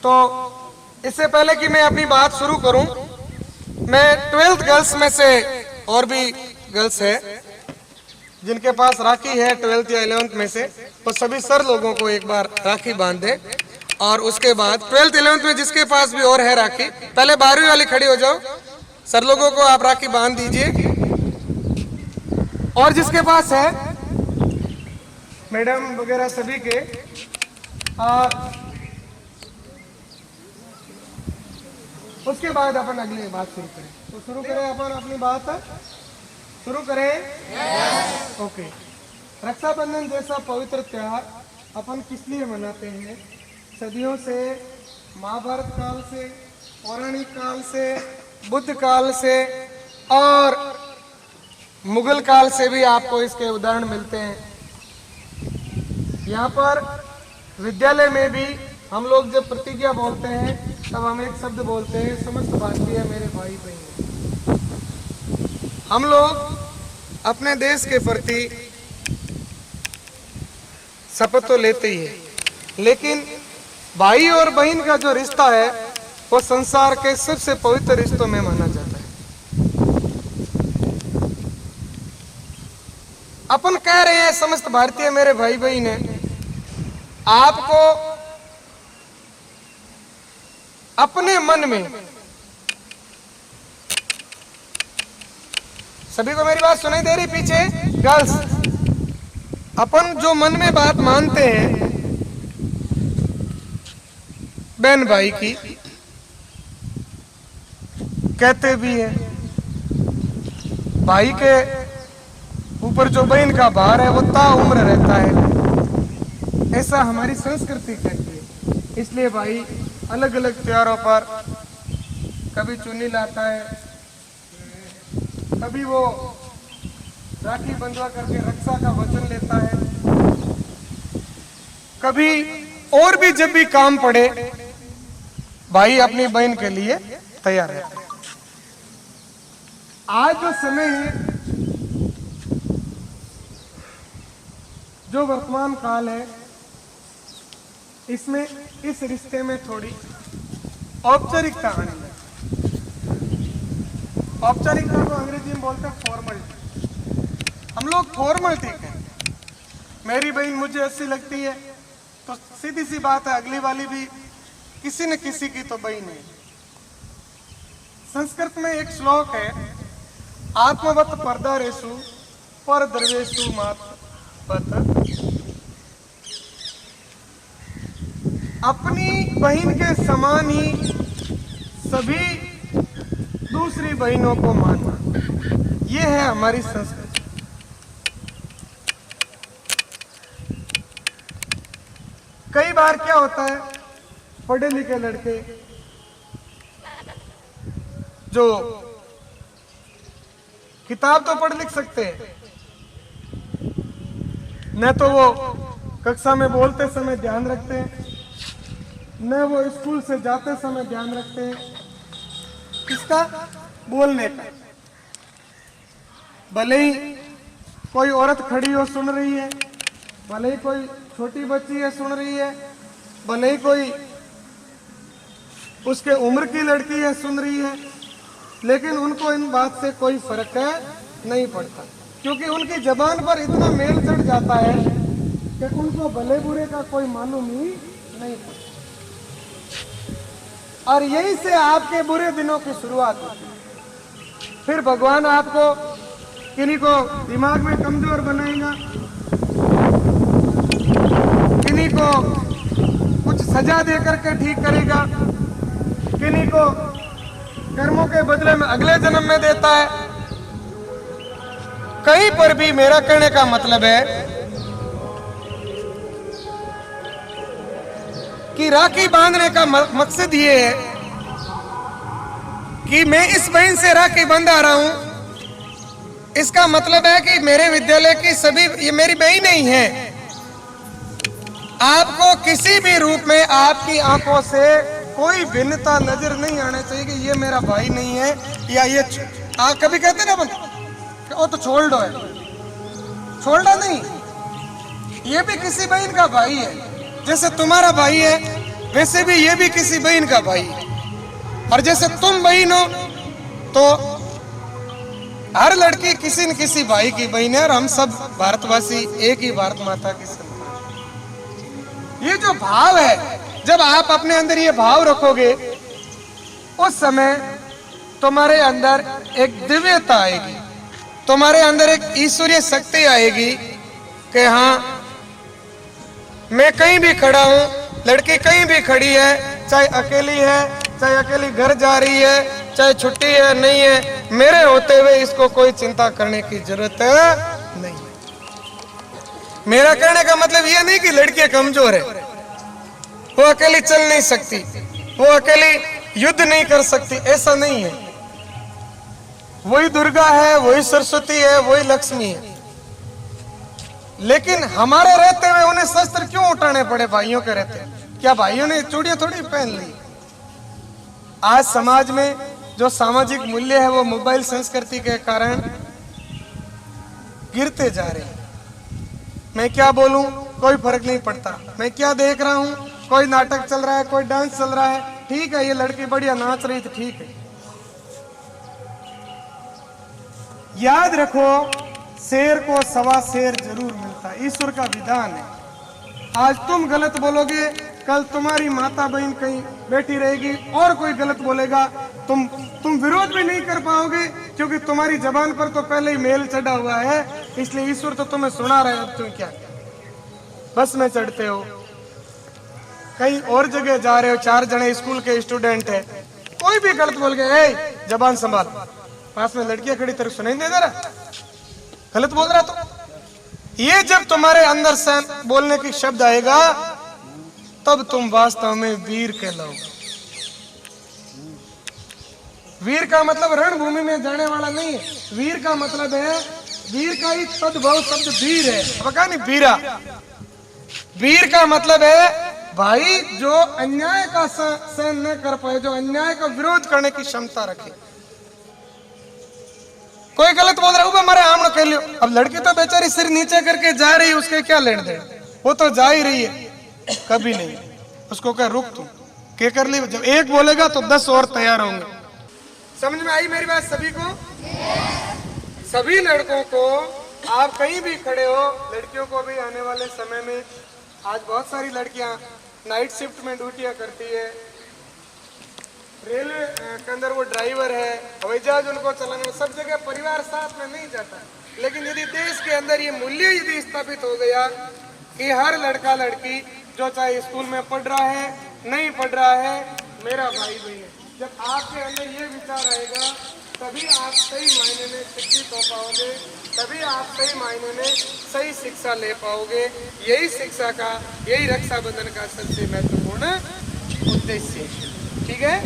तो इससे पहले कि मैं अपनी बात शुरू करूं, मैं 12th गर्ल्स में से और भी गर्ल्स है जिनके पास राखी है 12th या 11th में से, तो सभी सर लोगों को एक बार राखी बांध दे। और उसके बाद 12th 11th में जिसके पास भी और है राखी, पहले 12वीं वाली खड़ी हो जाओ, सर लोगों को आप राखी बांध दीजिए। और जिसके पास है मैडम वगैरह सभी के, उसके बाद अपन अगली बात शुरू करें। तो शुरू करें अपन अपनी बात शुरू करें। ओके। रक्षाबंधन जैसा पवित्र त्योहार अपन किस लिए मनाते हैं? सदियों से, महाभारत काल से, पौराणिक काल से, बुद्ध काल से और मुगल काल से भी आपको इसके उदाहरण मिलते हैं। यहाँ पर विद्यालय में भी हम लोग जब प्रतिज्ञा बोलते हैं तब हम एक शब्द बोलते हैं, समस्त भारतीय मेरे भाई बहन। हम लोग अपने देश के प्रति शपथ तो लेते ही है, लेकिन भाई और बहन का जो रिश्ता है वो संसार के सबसे पवित्र रिश्तों में माना जाता है। अपन कह रहे हैं समस्त भारतीय मेरे भाई बहन है, आपको अपने मन में, सभी को मेरी बात सुनाई दे रही पीछे गर्ल्स, अपन जो मन में बात मानते हैं बहन भाई की, कहते भी है भाई के ऊपर जो बहन का भार है वो ताउम्र रहता है, ऐसा हमारी संस्कृति कहती है। इसलिए भाई अलग अलग त्योहारों पर कभी चुन्नी लाता है, कभी वो राखी बंधवा करके रक्षा का वचन लेता है, कभी और भी जब भी काम पड़े भाई अपनी बहन के लिए तैयार रहता है। आज जो समय है, जो वर्तमान काल है, इसमें इस रिश्ते में थोड़ी औपचारिकता आने लगी। औपचारिकता को अंग्रेजी में बोलते हैं फॉर्मलिटी। हम लोग फॉर्मलिटी हैं। मेरी बहन मुझे अच्छी लगती है तो सीधी सी बात है अगली वाली भी किसी न किसी की तो बहन है। संस्कृत में एक श्लोक है, आत्मवत परदारेषु पर द्रव्येषु मातवत। अपनी बहन के समान ही सभी दूसरी बहनों को मानना, ये है हमारी संस्कृति। कई बार क्या होता है, पढ़े लिखे लड़के जो किताब तो पढ़ लिख सकते हैं, न तो वो कक्षा में बोलते समय ध्यान रखते हैं, न वो स्कूल से जाते समय ध्यान रखते हैं किसका, बोलने का। भले ही कोई औरत खड़ी हो सुन रही है, भले ही कोई छोटी बच्ची है सुन रही है, भले ही कोई उसके उम्र की लड़की है सुन रही है, लेकिन उनको इन बात से कोई फर्क नहीं पड़ता, क्योंकि उनकी जबान पर इतना मेल चढ़ जाता है कि उनको भले बुरे का कोई मालूम ही नहीं पड़ता। और यही से आपके बुरे दिनों की शुरुआत होती है। फिर भगवान आपको किन्हीं को दिमाग में कमजोर बनाएगा, किन्हीं को कुछ सजा दे करके ठीक करेगा, किन्हीं को कर्मों के बदले में अगले जन्म में देता है। कहीं पर भी मेरा कहने का मतलब है कि राखी बांधने का मकसद ये है कि मैं इस बहन से राखी बंधा रहा हूं, इसका मतलब है कि मेरे विद्यालय की सभी ये मेरी बहन नहीं है। आपको किसी भी रूप में आपकी आंखों से कोई भिन्नता नजर नहीं आना चाहिए कि ये मेरा भाई नहीं है या ये कभी कहते ना अपन वो तो छोड़ दो है, छोड़ना नहीं, ये भी किसी बहन का भाई है। जैसे तुम्हारा भाई है वैसे भी ये भी किसी बहन का भाई है। और जैसे तुम बहन हो तो हर लड़की किसी न किसी भाई की बहन है, और हम सब भारतवासी एक ही भारत माता की संतान। ये जो भाव है, जब आप अपने अंदर ये भाव रखोगे, उस समय तुम्हारे अंदर एक दिव्यता आएगी, तुम्हारे अंदर एक ईश्वरीय शक्ति आएगी कि हाँ, मैं कहीं भी खड़ा हूं, लड़की कहीं भी खड़ी है, चाहे अकेली है, चाहे अकेली घर जा रही है, चाहे छुट्टी है नहीं है, मेरे होते हुए इसको कोई चिंता करने की जरूरत नहीं। मेरा कहने का मतलब यह नहीं कि लड़कियां कमजोर है, वो अकेली चल नहीं सकती, वो अकेली युद्ध नहीं कर सकती, ऐसा नहीं है। वही दुर्गा है, वही सरस्वती है, वही लक्ष्मी है। लेकिन हमारे रहते हुए उन्हें शस्त्र क्यों उठाने पड़े? भाइयों के रहते, क्या भाइयों ने चूड़ियां थोड़ी पहन ली? आज समाज में जो सामाजिक मूल्य है वो मोबाइल संस्कृति के कारण गिरते जा रहे हैं। मैं क्या बोलूं, कोई फर्क नहीं पड़ता। मैं क्या देख रहा हूं, कोई नाटक चल रहा है, कोई डांस चल रहा है, ठीक है, ये लड़की बढ़िया नाच रही थी, ठीक है। याद रखो, शेर को सवा शेर जरूर मिलता है, ईश्वर का विधान है। आज तुम गलत बोलोगे, कल तुम्हारी माता बहन कहीं बैठी रहेगी और कोई गलत बोलेगा, तुम विरोध भी नहीं कर पाओगे, क्योंकि तुम्हारी जबान पर तो पहले ही मेल चढ़ा हुआ है। इसलिए ईश्वर तो तुम्हें सुना रहे, अब तुम क्या बस में चढ़ते हो, कहीं और जगह जा रहे हो, 4 जने स्कूल के स्टूडेंट है, कोई भी गलत बोल गए, जबान संभाल, पास में लड़कियां खड़ी, तेरे सुनाई नहीं दे रहा गलत बोल रहा? तो ये जब तुम्हारे अंदर से बोलने की शब्द आएगा, तब तुम वास्तव में वीर कहलाओगे। वीर का मतलब रणभूमि में जाने वाला नहीं है, वीर का मतलब है, वीर का ही तद्भव शब्द वीर है, पता नहीं वीरा। वीर का मतलब है भाई जो अन्याय का सहन न कर पाए, जो अन्याय का विरोध करने की क्षमता रखे। कोई गलत बोल रहा है, हमारे आमने कह लियो। अब लड़की तो बेचारी सिर नीचे करके जा रही है, उसके क्या लेन देन, वो तो जा ही रही है, कभी नहीं उसको क्या रुक, तुम क्या कर ली? जब एक बोलेगा तो 10 और तैयार होंगे। समझ में आई मेरी बात सभी को? सभी लड़कों को, आप कहीं भी खड़े हो, लड़कियों को भी आने वाले समय में, आज बहुत सारी लड़कियां नाइट शिफ्ट में ड्यूटियां करती है, रेलवे के अंदर वो ड्राइवर है, हवाई जहाज उनको चलाने में, सब जगह परिवार साथ में नहीं जाता। लेकिन यदि देश के अंदर ये मूल्य यदि स्थापित हो गया कि हर लड़का लड़की जो चाहे स्कूल में पढ़ रहा है, नहीं पढ़ रहा है, मेरा भाई बहन है, जब आपके अंदर ये विचार आएगा, तभी आप सही मायने में शिक्षित हो पाओगे, तभी आप सही मायने में सही शिक्षा ले पाओगे। यही शिक्षा का, यही रक्षाबंधन का सबसे महत्वपूर्ण उद्देश्य है। ठीक है।